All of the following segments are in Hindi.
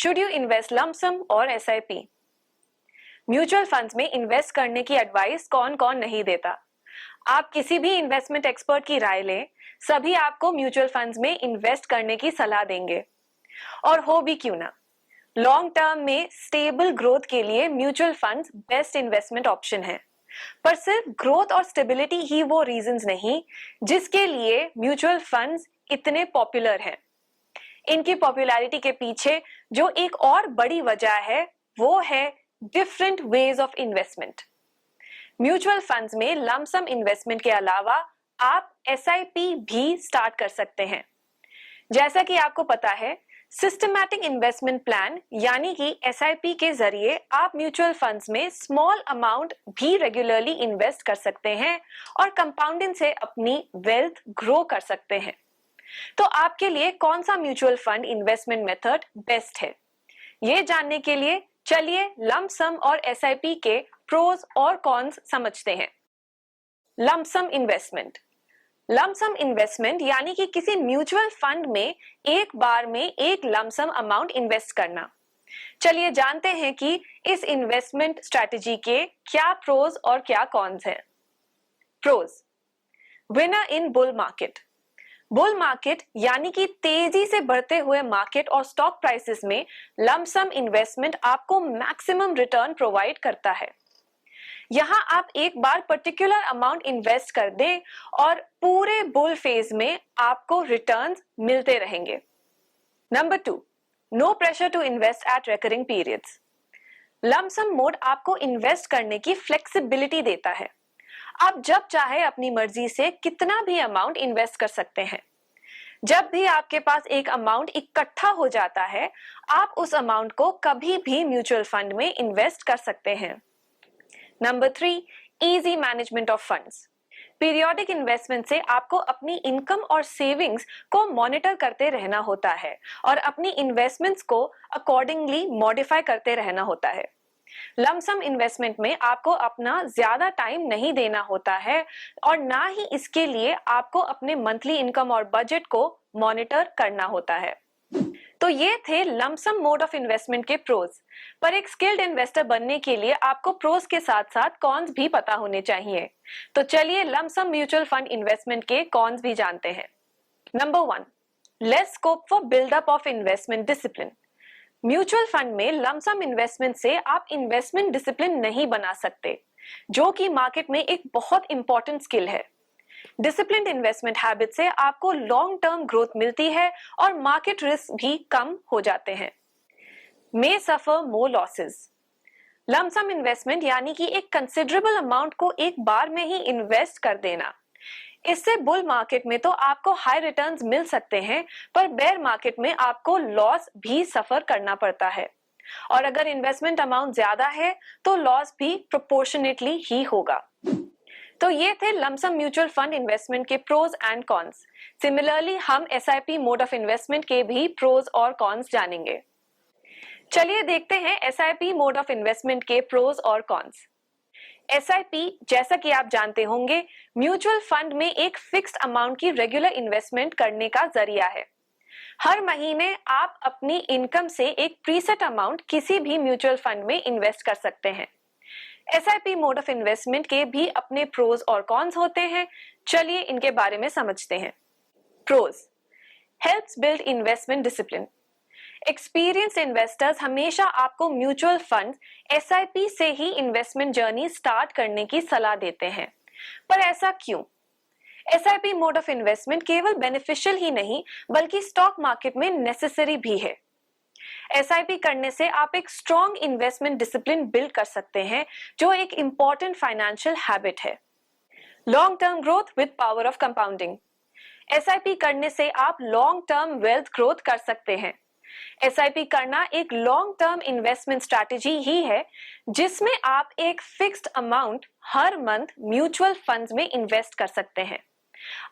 शुड यू इन्वेस्ट लंप सम और एसआईपी? म्यूचुअल फंड्स में इन्वेस्ट करने की एडवाइस कौन कौन नहीं देता? आप किसी भी इन्वेस्टमेंट एक्सपर्ट की राय लें, सभी आपको म्यूचुअल फंड्स में इन्वेस्ट करने की सलाह देंगे। और हो भी क्यों ना, लॉन्ग टर्म में स्टेबल ग्रोथ के लिए mutual funds best investment option है। पर सिर्फ ग्रोथ और स्टेबिलिटी ही वो रीजंस नहीं जिसके लिए म्यूचुअल फंड्स इतने पॉपुलर हैं। इनकी पॉपुलैरिटी के पीछे जो एक और बड़ी वजह है वो है different ways of investment. Mutual funds में लंप सम इन्वेस्टमेंट के अलावा आप एसआईपी भी स्टार्ट कर सकते हैं। जैसा कि आपको पता है, सिस्टमैटिक इन्वेस्टमेंट प्लान यानी कि एसआईपी के जरिए आप म्यूचुअल फंड्स में स्मॉल अमाउंट भी रेगुलरली इन्वेस्ट कर सकते हैं और कंपाउंडिंग से अपनी वेल्थ ग्रो कर सकते हैं। तो आपके लिए कौन सा mutual fund investment method best है, ये जानने के लिए चलिए लंप सम और एसआईपी के प्रोज और कॉन्स समझते हैं। Lump sum investment. Lump sum investment यानी कि किसी म्यूचुअल फंड में एक बार में एक लंप सम अमाउंट इन्वेस्ट करना। चलिए जानते हैं कि इस इन्वेस्टमेंट स्ट्रेटजी के क्या प्रोज और क्या कॉन्स हैं। Pros. Winner in bull market. Bull market यानी कि तेजी से बढ़ते हुए मार्केट और स्टॉक प्राइसेस में लंप सम इन्वेस्टमेंट आपको मैक्सिमम रिटर्न प्रोवाइड करता है। यहां आप एक बार पर्टिकुलर अमाउंट इन्वेस्ट कर दें और पूरे बुल फेज में आपको रिटर्न्स मिलते रहेंगे। Number 2, no pressure to invest at recurring periods. Lump sum mode आपको इन्वेस्ट करने की फ्लेक्सिबिलिटी देता है। आप जब चाहे अपनी मर्जी से कितना भी अमाउंट इन्वेस्ट कर सकते हैं। जब भी आपके पास एक अमाउंट इकट्ठा हो जाता है, आप उस अमाउंट को कभी भी म्यूचुअल फंड में इन्वेस्ट कर सकते हैं। Number 3, easy management of funds. Periodic investment से आपको अपनी इनकम और सेविंग्स को मॉनिटर करते रहना होता है और अपनी इन्वेस्टमेंट्स को अकॉर्डिंगली मॉडिफाई करते रहना होता है। लंप सम इन्वेस्टमेंट में आपको अपना ज्यादा टाइम नहीं देना होता है और ना ही इसके लिए आपको अपने मंथली इनकम और बजट को मॉनिटर करना होता है। तो ये थे lump sum mode of investment के प्रोज। पर एक स्किल्ड इन्वेस्टर बनने के लिए आपको प्रोज के साथ साथ कॉन्स भी पता होने चाहिए। तो चलिए lump sum mutual fund investment के कॉन्स भी जानते हैं। Number 1, less scope for buildup of investment discipline. Mutual fund में लंप सम इन्वेस्टमेंट से आप इन्वेस्टमेंट डिसिप्लिन नहीं बना सकते, जो कि मार्केट में एक बहुत इंपॉर्टेंट स्किल है। डिसिप्लिन्ड इन्वेस्टमेंट हैबिट से आपको लॉन्ग टर्म ग्रोथ मिलती है और मार्केट रिस्क भी कम हो जाते हैं। मे सफर मोर लॉसेस। लंप सम इन्वेस्टमेंट यानी कि एक कंसिडरेबल अमाउंट को एक बार में ही इन्वेस्ट कर देना। इससे बुल मार्केट में तो आपको हाई रिटर्न्स मिल सकते हैं, पर बेयर मार्केट में आपको लॉस भी सफर करना पड़ता है। और अगर इन्वेस्टमेंट अमाउंट ज्यादा है तो लॉस भी प्रोपोर्शनेटली ही होगा। तो ये थे lump sum mutual fund investment के प्रोज एंड कॉन्स। सिमिलरली हम एसआईपी मोड ऑफ इन्वेस्टमेंट के भी प्रोज और कॉन्स जानेंगे। चलिए देखते हैं एसआईपी मोड ऑफ इन्वेस्टमेंट के प्रोज और कॉन्स। एसआईपी, जैसा कि आप जानते होंगे, म्यूचुअल फंड में एक फिक्स्ड अमाउंट की रेगुलर इन्वेस्टमेंट करने का जरिया है। हर महीने आप अपनी इनकम से एक प्रीसेट अमाउंट किसी भी म्यूचुअल फंड में इन्वेस्ट कर सकते हैं। एसआईपी मोड ऑफ इन्वेस्टमेंट के भी अपने प्रोज और कॉन्स होते हैं। चलिए इनके बारे में समझते हैं। Pros. Helps build investment discipline. Experienced investors हमेशा आपको म्यूचुअल फंड एसआईपी से ही इन्वेस्टमेंट जर्नी स्टार्ट करने की सलाह देते हैं। पर ऐसा क्यों? एसआईपी मोड ऑफ इन्वेस्टमेंट केवल बेनिफिशियल ही नहीं बल्कि स्टॉक मार्केट में नेसेसरी भी है। एसआईपी करने से आप एक स्ट्रॉन्ग इन्वेस्टमेंट डिसिप्लिन बिल्ड कर सकते हैं, जो एक इंपॉर्टेंट फाइनेंशियल हैबिट है। Long term growth with power of compounding. SIP करने से आप लॉन्ग टर्म वेल्थ ग्रोथ कर सकते हैं। एसआईपी करना एक लॉन्ग टर्म इन्वेस्टमेंट स्ट्रैटेजी ही है, जिसमें आप एक फिक्स्ड अमाउंट हर मंथ म्यूचुअल फंड्स में इन्वेस्ट कर सकते हैं।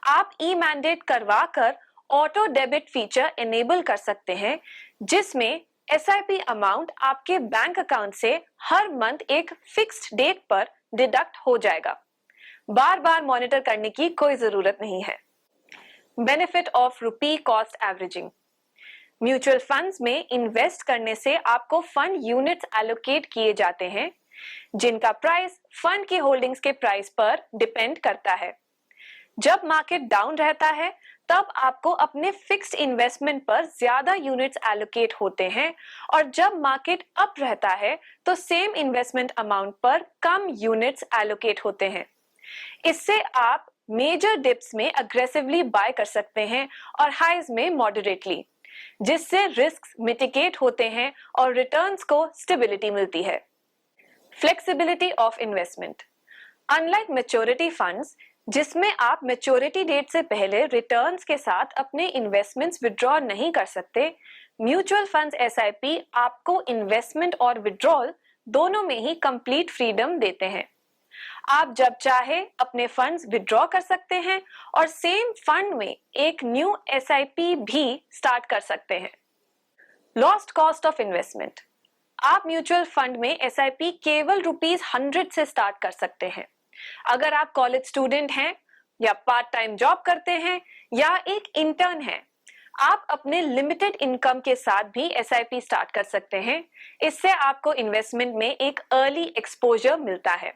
आप ई मैंडेट करवा कर ऑटो डेबिट फीचर इनेबल कर सकते हैं, जिसमें एसआईपी अमाउंट आपके बैंक अकाउंट से हर मंथ एक फिक्स्ड डेट पर डिडक्ट हो जाएगा। बार बार मॉनिटर करने की कोई जरूरत नहीं है। Benefit of rupee cost averaging. Mutual funds में इन्वेस्ट करने से आपको फंड यूनिट्स एलोकेट किए जाते हैं, जिनका प्राइस फंड की होल्डिंग्स के प्राइस पर डिपेंड करता है। जब मार्केट डाउन रहता है तब आपको अपने फिक्स्ड इन्वेस्टमेंट पर ज्यादा यूनिट्स एलोकेट होते हैं, और जब मार्केट अप रहता है तो सेम इन्वेस्टमेंट अमाउंट पर कम यूनिट्स एलोकेट होते हैं। इससे आप मेजर डिप्स में अग्रेसिवली बाय कर सकते हैं और हाइज में मॉडरेटली, जिससे रिस्क मिटिगेट होते हैं और रिटर्न्स को स्टेबिलिटी मिलती है। Flexibility of investment. Unlike maturity funds, जिसमें आप मैच्योरिटी डेट से पहले रिटर्न्स के साथ अपने इन्वेस्टमेंट्स विड्रॉ नहीं कर सकते, म्यूचुअल फंड्स एसआईपी आपको इन्वेस्टमेंट और विड्रॉल दोनों में ही कंप्लीट फ्रीडम देते हैं। आप जब चाहे अपने फंड्स विड्रॉ कर सकते हैं और सेम फंड में एक न्यू एसआईपी भी स्टार्ट कर सकते हैं। Lost cost of investment. आप म्यूचुअल फंड में एसआईपी केवल ₹100 से स्टार्ट कर सकते हैं। अगर आप कॉलेज स्टूडेंट हैं या पार्ट टाइम जॉब करते हैं या एक इंटर्न हैं, आप अपने लिमिटेड इनकम के साथ भी एसआईपी स्टार्ट कर सकते हैं। इससे आपको इन्वेस्टमेंट में एक अर्ली एक्सपोजर मिलता है।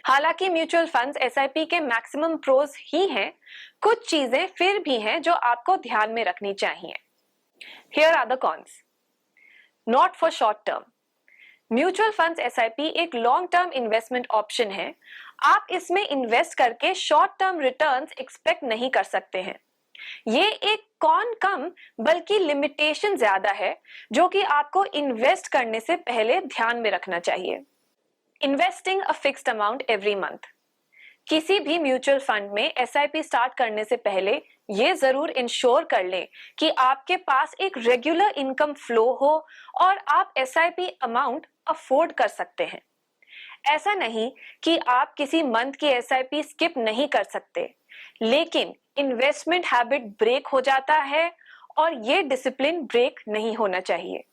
हालांकि म्यूचुअल फंड्स एसआईपी के मैक्सिमम प्रोज ही हैं, कुछ चीजें फिर भी हैं जो आपको ध्यान में रखनी चाहिए। Here are the cons. Not for short term. Mutual funds SIP एक लॉन्ग टर्म इन्वेस्टमेंट ऑप्शन है। आप इसमें इन्वेस्ट करके शॉर्ट टर्म रिटर्न्स एक्सपेक्ट नहीं कर सकते हैं। ये एक कॉन कम बल्कि लिमिटेशन ज्यादा है, जो कि आपको इन्वेस्ट करने से पहले ध्यान में रखना चाहिए। Investing a fixed amount every month. किसी भी म्यूचुअल फंड में एसआईपी स्टार्ट करने से पहले ये जरूर इंश्योर कर लें कि आपके पास एक रेगुलर इनकम फ्लो हो और आप एसआईपी अमाउंट अफोर्ड कर सकते हैं। ऐसा नहीं कि आप किसी मंथ की एसआईपी स्किप नहीं कर सकते, लेकिन इन्वेस्टमेंट हैबिट ब्रेक हो जाता है और ये डिसिप्लिन ब्रेक नहीं होना चाहिए।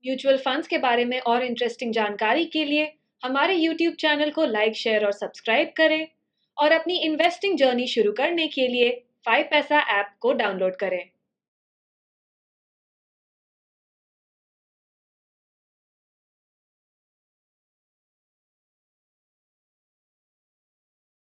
म्यूचुअल फंड्स के बारे में और इंटरेस्टिंग जानकारी के लिए हमारे YouTube चैनल को लाइक, शेयर और सब्सक्राइब करें, और अपनी इन्वेस्टिंग जर्नी शुरू करने के लिए 5paisa ऐप को डाउनलोड करें।